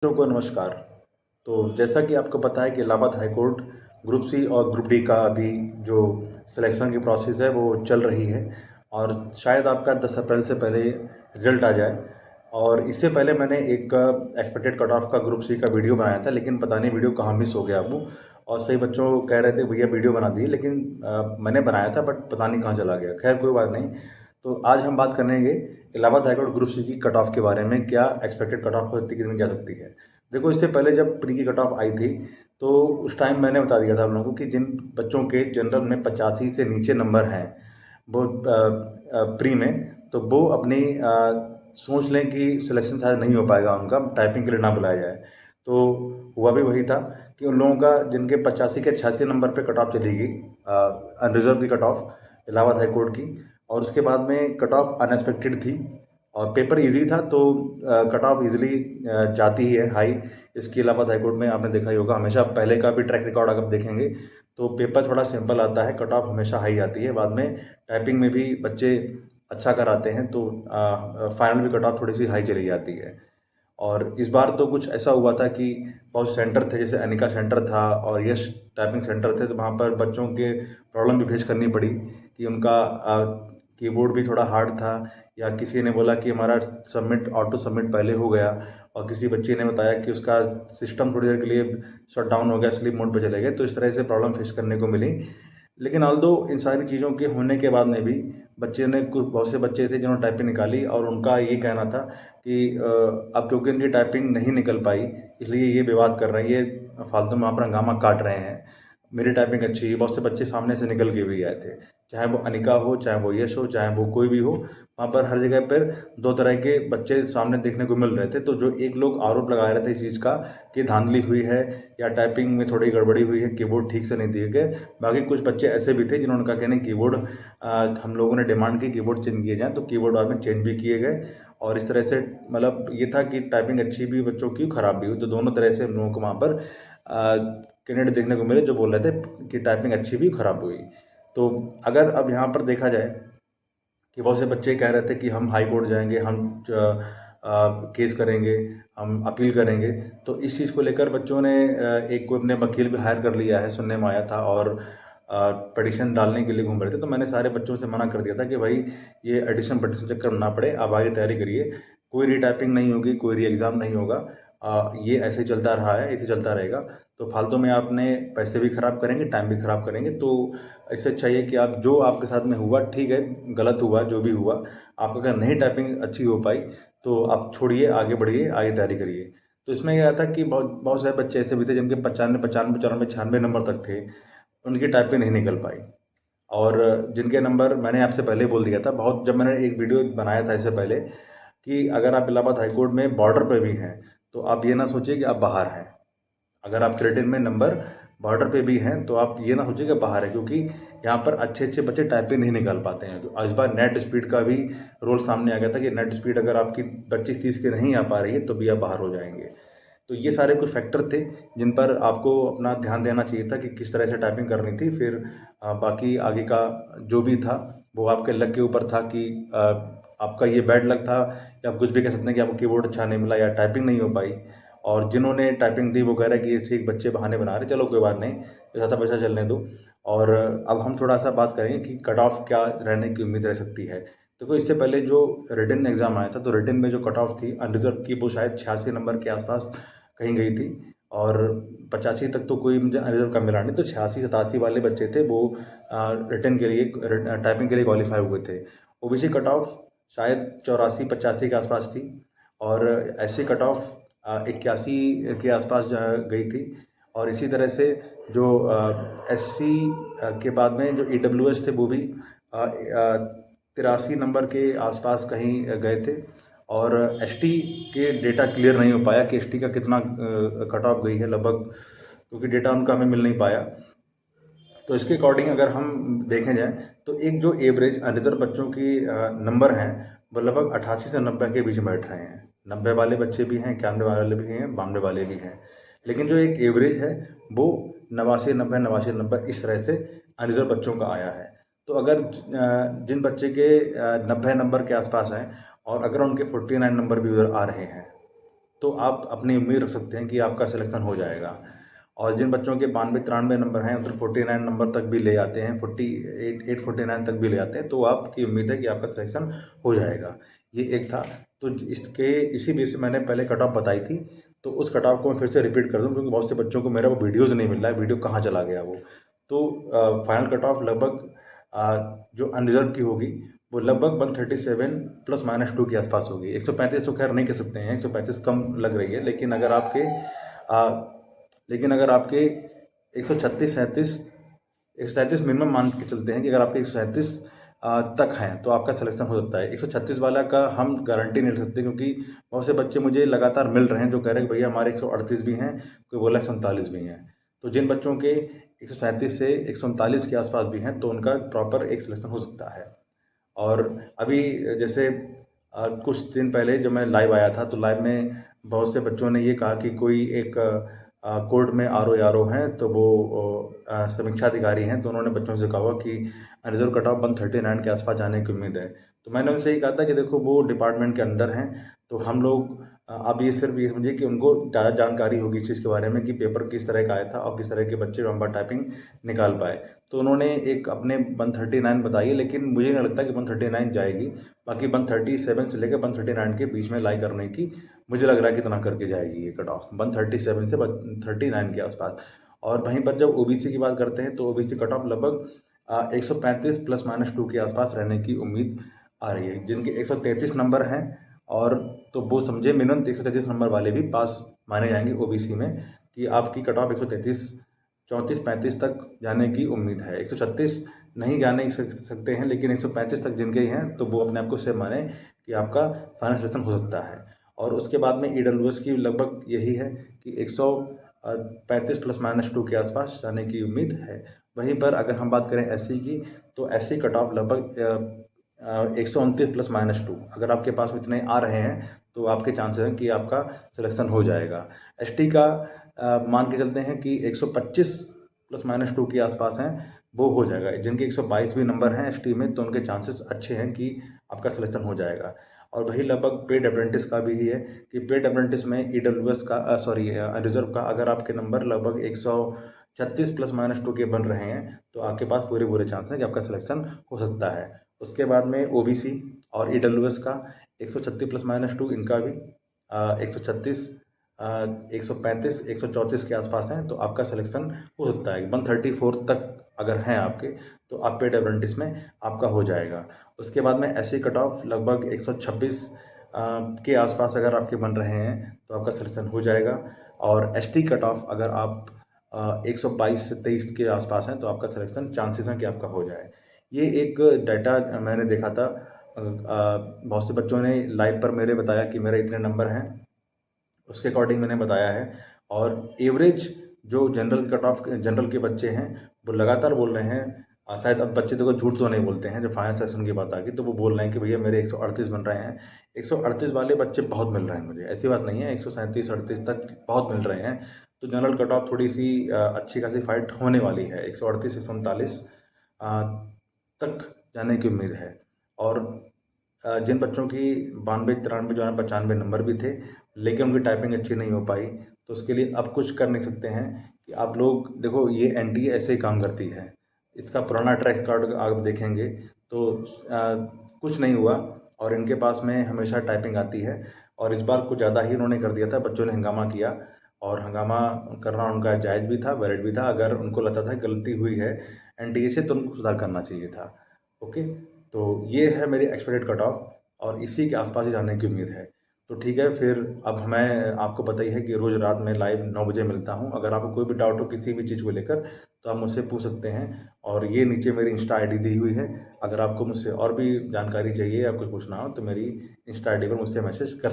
बच्चों को नमस्कार। तो जैसा कि आपको पता है कि Allahabad high court group C और ग्रुप डी का अभी जो सिलेक्शन की प्रोसेस है वो चल रही है और शायद आपका 10 अप्रैल से पहले रिजल्ट आ जाए। और इससे पहले मैंने एक एक्सपेक्टेड कट ऑफ का ग्रुप सी का वीडियो बनाया था, लेकिन पता नहीं वीडियो कहाँ मिस हो गया वो। और सही बच्चों कह रहे थे भैया वीडियो बना दिए, लेकिन मैंने बनाया था बट पता नहीं कहाँ चला गया। खैर कोई बात नहीं। तो आज हम बात करेंगे इलाहाबाद हाईकोर्ट ग्रुप सी की कट ऑफ के बारे में। क्या एक्सपेक्टेड कट ऑफ होती कितनी जा सकती है। देखो, इससे पहले जब प्री की कट ऑफ आई थी तो उस टाइम मैंने बता दिया था आप लोगों को कि जिन बच्चों के जनरल में 85 से नीचे नंबर हैं वो प्री में, तो वो अपनी सोच लें कि सिलेक्शन शायद नहीं हो पाएगा उनका, टाइपिंग के लिए ना बुलाया जाए। तो हुआ भी वही था कि उन लोगों का जिनके 85 के 86 नंबर पे कट ऑफ चली गई, अनरिजर्व की cut off Allahabad high court की। और उसके बाद में कट ऑफ अनएक्सपेक्टेड थी और पेपर इजी था, तो कट ऑफ इजीली जाती ही है हाई। इसके अलावा हाईकोर्ट में आपने देखा ही होगा, हमेशा पहले का भी ट्रैक रिकॉर्ड अगर देखेंगे तो पेपर थोड़ा सिंपल आता है, कट ऑफ हमेशा हाई आती है। बाद में टाइपिंग में भी बच्चे अच्छा कराते हैं तो फाइनल भी कट ऑफ थोड़ी सी हाई चली जाती है। और इस बार तो कुछ ऐसा हुआ था कि बहुत सेंटर थे, जैसे अनिका सेंटर था और यश टाइपिंग सेंटर थे, तो वहाँ पर बच्चों के प्रॉब्लम भी फेस करनी पड़ी कि उनका कीबोर्ड भी थोड़ा हार्ड था, या किसी ने बोला कि हमारा सबमिट ऑटो सबमिट पहले हो गया, और किसी बच्चे ने बताया कि उसका सिस्टम थोड़ी देर के लिए शट डाउन हो गया, स्लीप मोड पे चले गए। तो इस तरह से प्रॉब्लम फेस करने को मिली। लेकिन ऑल्दो इन सारी चीज़ों के होने के बाद में भी बच्चे ने कुछ बहुत से बच्चे थे जिन्होंने टाइपिंग निकाली, और उनका ये कहना था कि अब क्योंकि उनकी टाइपिंग नहीं निकल पाई इसलिए ये विवाद कर रहे हैं, ये फालतू में वहाँ पर हंगामा काट रहे हैं। मेरी टाइपिंग अच्छी है। बहुत से बच्चे सामने से निकल के भी आए थे, चाहे वो अनिका हो, चाहे वो यश हो, चाहे वो कोई भी हो। वहाँ पर हर जगह पर दो तरह के बच्चे सामने देखने को मिल रहे थे। तो जो एक लोग आरोप लगा रहे थे इस चीज़ का कि धांधली हुई है या टाइपिंग में थोड़ी गड़बड़ी हुई है, कीबोर्ड ठीक से नहीं दिए गए। बाकी कुछ बच्चे ऐसे भी थे जिन्होंने कहा कि नहीं, कीबोर्ड हम लोगों ने डिमांड की कीबोर्ड चेंज किए जाएँ, तो कीबोर्ड बाद में चेंज भी किए गए। और इस तरह से मतलब ये था कि टाइपिंग अच्छी भी बच्चों की, खराब भी हुई। तो दोनों तरह से हम लोगों को वहाँ पर कैंडिडेट देखने को मिले जो बोल रहे थे कि टाइपिंग अच्छी भी खराब हुई। तो अगर अब यहाँ पर देखा जाए कि बहुत से बच्चे कह रहे थे कि हम हाई कोर्ट जाएंगे, हम केस करेंगे, हम अपील करेंगे। तो इस चीज़ को लेकर बच्चों ने एक को अपने वकील भी हायर कर लिया है, सुनने में आया था, और पटिशन डालने के लिए घूम रहे थे। तो मैंने सारे बच्चों से मना कर दिया था कि भाई ये एडिशन पटिशन चक्कर ना पड़े, आप आगे तैयारी करिए। कोई रीटाइपिंग नहीं होगी, कोई री एग्ज़ाम नहीं होगा, ये ऐसे चलता रहा है, ऐसे चलता रहेगा। तो फालतू में आपने पैसे भी ख़राब करेंगे, टाइम भी ख़राब करेंगे। तो इससे अच्छा ये कि आप जो आपके साथ में हुआ ठीक है, गलत हुआ जो भी हुआ, आप अगर नहीं टाइपिंग अच्छी हो पाई तो आप छोड़िए, आगे बढ़िए, आगे तैयारी करिए। तो इसमें क्या था कि बहुत बहुत सारे बच्चे ऐसे भी थे जिनके 95 95 94 96 नंबर तक थे, उनकी टाइपिंग नहीं निकल पाई। और जिनके नंबर मैंने आपसे पहले बोल दिया था, बहुत जब मैंने एक वीडियो बनाया था इससे पहले, कि अगर आप इलाहाबाद हाई कोर्ट में बॉर्डर पे भी हैं तो आप ये ना सोचिए कि आप बाहर हैं। अगर आप क्रेडिट में नंबर बॉर्डर पे भी हैं तो आप ये ना सोचिए कि बाहर है, क्योंकि यहाँ पर अच्छे अच्छे बच्चे टाइपिंग नहीं निकाल पाते हैं। तो इस बार नेट स्पीड का भी रोल सामने आ गया था कि नेट स्पीड अगर आपकी 25-30 की नहीं आ पा रही है तो भी आप बाहर हो जाएंगे। तो ये सारे कुछ फैक्टर थे जिन पर आपको अपना ध्यान देना चाहिए था कि किस तरह से टाइपिंग करनी थी। फिर बाकी आगे का जो भी था वो आपके लक के ऊपर था कि आपका ये बैड लक था, या आप कुछ भी कह सकते हैं कि आपको कीबोर्ड अच्छा नहीं मिला या टाइपिंग नहीं हो पाई। और जिन्होंने टाइपिंग दी वो कह रहे हैं कि ये ठीक बच्चे बहाने बना रहे, चलो कोई बात नहीं, जैसा था वैसा चलने दो। और अब हम थोड़ा सा बात करेंगे कि कट ऑफ क्या रहने की उम्मीद रह सकती है। देखो, इससे पहले जो रिटन एग्ज़ाम आया था तो रिटन में जो कट ऑफ थी अनरिजर्व की वो शायद 86 नंबर के आसपास कहीं गई थी, और 85 तक तो कोई मुझे अनरिजर्व का मिला नहीं। तो 86-87 वाले बच्चे थे वो रिटन के लिए, टाइपिंग के लिए क्वालिफाई हुए थे। ओबीसी कट ऑफ शायद 84-85 के आसपास थी, और एससी कट ऑफ 81 के आसपास गई थी। और इसी तरह से जो एससी के बाद में जो ईडब्ल्यूएस थे वो भी 83 नंबर के आसपास कहीं गए थे। और एसटी के डेटा क्लियर नहीं हो पाया कि एसटी का कितना कट ऑफ गई है लगभग, क्योंकि डेटा उनका हमें मिल नहीं पाया। तो इसके अकॉर्डिंग अगर हम देखें जाए तो एक जो एवरेज अनरिजर्व बच्चों की नंबर हैं वो लगभग 88 से 90 के बीच में बैठ रहे हैं। 90 वाले बच्चे भी हैं, 91 वाले भी हैं, 92 वाले भी हैं। लेकिन जो एक एवरेज है वो 89-90, 89-90 इस तरह से अनरिजर्व बच्चों का आया है। तो अगर जिन बच्चे के 90 नंबर के आसपास हैं और अगर उनके 49 नंबर भी उधर आ रहे हैं तो आप अपनी उम्मीद रख सकते हैं कि आपका सिलेक्शन हो जाएगा। और जिन बच्चों के 92-93 नंबर हैं, मतलब 49 नंबर तक भी ले जाते हैं, 48-49 तक भी ले जाते हैं, तो आपकी उम्मीद है कि आपका सिलेक्शन हो जाएगा। ये एक था। तो इसी बेस से मैंने पहले कट ऑफ बताई थी, तो उस कट ऑफ को मैं फिर से रिपीट कर दूँ, क्योंकि बहुत से बच्चों को मेरा वो वीडियोज़ नहीं मिल रहा है, वीडियो कहाँ चला गया वो। तो फाइनल कट ऑफ लगभग जो अनरिजर्व की होगी वो लगभग 137 ±2 के आसपास होगी। 135 तो खैर नहीं कह सकते हैं, 135 कम लग रही है, लेकिन अगर आपके 136-37 मिनिमम मान के चलते हैं कि अगर आपके 137 तक हैं तो आपका सिलेक्शन हो सकता है। 136 वाला का हम गारंटी नहीं ले सकते, क्योंकि बहुत से बच्चे मुझे लगातार मिल रहे हैं जो कह रहे हैं कि भैया हमारे 138 भी हैं, कोई बोला 139 भी हैं। तो जिन बच्चों के 137 से 139 के आसपास भी हैं तो उनका प्रॉपर एक सिलेक्शन हो सकता है। और अभी जैसे कुछ दिन पहले जब मैं लाइव आया था, तो लाइव में बहुत से बच्चों ने ये कहा कि कोई एक कोर्ट में आर ओ हैं, तो वो समीक्षा अधिकारी हैं, तो उन्होंने बच्चों से कहा कि रिजर्व कट ऑफ 139 के आसपास जाने की उम्मीद है। तो मैंने उनसे ये कहा था कि देखो वो डिपार्टमेंट के अंदर हैं, तो हम लोग अब ये सिर्फ ये समझिए कि उनको ज़्यादा जानकारी होगी इस चीज़ के बारे में कि पेपर किस तरह का आया था और किस तरह के बच्चे नंबर टाइपिंग निकाल पाए। तो उन्होंने एक अपने 139 बताई है, लेकिन मुझे नहीं लगता कि 139 जाएगी। बाकी 137 से लेकर 139 के बीच में लाई करने की मुझे लग रहा है कि इतना करके जाएगी ये कट ऑफ, 137 से 139 के आसपास। और वहीं पर जब ओबीसी की बात करते हैं तो ओबीसी कट ऑफ लगभग 135 ±2 के आसपास रहने की उम्मीद आ रही है। जिनके 133 नंबर हैं, और तो वो समझे मिनिमम 133 नंबर वाले भी पास माने जाएंगे ओबीसी में, कि आपकी कट ऑफ 133 34-35 तक जाने की उम्मीद है। 136 नहीं जाने सकते हैं, लेकिन 135 तक जिनके हैं तो वो अपने आप को सेफ माने कि आपका फाइनल सिलेक्शन हो सकता है। और उसके बाद में ईडब्ल्यूएस की लगभग यही है कि 135 ±2 के आसपास जाने की उम्मीद है। वहीं पर अगर हम बात करें एससी की, तो एससी कट ऑफ लगभग 129 ±2, अगर आपके पास इतने आ रहे हैं तो आपके चांसेस हैं कि आपका सिलेक्शन हो जाएगा। एसटी का मान के चलते हैं कि 125 ±2 के आसपास हैं, वो हो जाएगा। जिनके 122 भी नंबर हैं एसटी में, तो उनके चांसेस अच्छे हैं कि आपका सिलेक्शन हो जाएगा। और वही लगभग पेड अप्रेंटिस का भी है कि पेड अप्रेंटिस में ईडब्ल्यूएस का रिजर्व का अगर आपके नंबर लगभग 136 ±2 के बन रहे हैं तो आपके पास पूरे पूरे चांस हैं कि आपका सिलेक्शन हो सकता है। उसके बाद में ओबीसी और ईडब्ल्यूएस का 136 ±2, इनका भी 136 135 134 के आसपास हैं, तो आपका सिलेक्शन हो सकता है। 134 तक अगर हैं आपके तो आप पेड अप्रेंटिस में आपका हो जाएगा। उसके बाद में एससी कट ऑफ लगभग 126 के आसपास अगर आपके बन रहे हैं तो आपका सिलेक्शन हो जाएगा। और एसटी कट ऑफ अगर आप 122 से 23 के आसपास हैं तो आपका सिलेक्शन चांसेस हैं कि आपका हो जाए। ये एक डाटा मैंने देखा था, बहुत से बच्चों ने लाइव पर मेरे बताया कि मेरे इतने नंबर हैं, उसके अकॉर्डिंग मैंने बताया है। और एवरेज जो जनरल के बच्चे हैं वो लगातार बोल रहे हैं, शायद अब बच्चे देखो झूठ तो नहीं बोलते हैं, जब फाइनल सेशन की बात आ गई तो वो बोल रहे हैं कि भैया मेरे 138 बन रहे हैं। 138 वाले बच्चे बहुत मिल रहे हैं मुझे, ऐसी बात नहीं है, 137-38 तक बहुत मिल रहे हैं। तो जनरल कट ऑफ थोड़ी सी अच्छी खासी फाइट होने वाली है। 138-139 तक जाने की उम्मीद है। और जिन बच्चों की 92-93 जो है 95 नंबर भी थे, लेकिन उनकी टाइपिंग अच्छी नहीं हो पाई, तो उसके लिए अब कुछ कर नहीं सकते हैं कि आप लोग देखो, ये एनटीए ऐसे ही काम करती है। इसका पुराना ट्रैक रिकॉर्ड आप देखेंगे तो कुछ नहीं हुआ, और इनके पास में हमेशा टाइपिंग आती है। और इस बार कुछ ज़्यादा ही उन्होंने कर दिया था, बच्चों ने हंगामा किया, और हंगामा करना उनका जायज़ भी था, वैलिड भी था। अगर उनको लगता था गलती हुई है एनटीए से तो उनको सुधार करना चाहिए था। ओके, तो ये है मेरी एक्सपेक्टेड कट ऑफ, और इसी के आसपास ही जाने की उम्मीद है। तो ठीक है, फिर अब मैं आपको पता ही है कि रोज़ रात में लाइव 9 बजे मिलता हूँ। अगर आपको कोई भी डाउट हो किसी भी चीज़ को लेकर तो आप मुझसे पूछ सकते हैं। और ये नीचे मेरी इंस्टा आईडी दी हुई है, अगर आपको मुझसे और भी जानकारी चाहिए या कुछ पूछना हो तो मेरी इंस्टा आईडी पर मुझसे मैसेज कर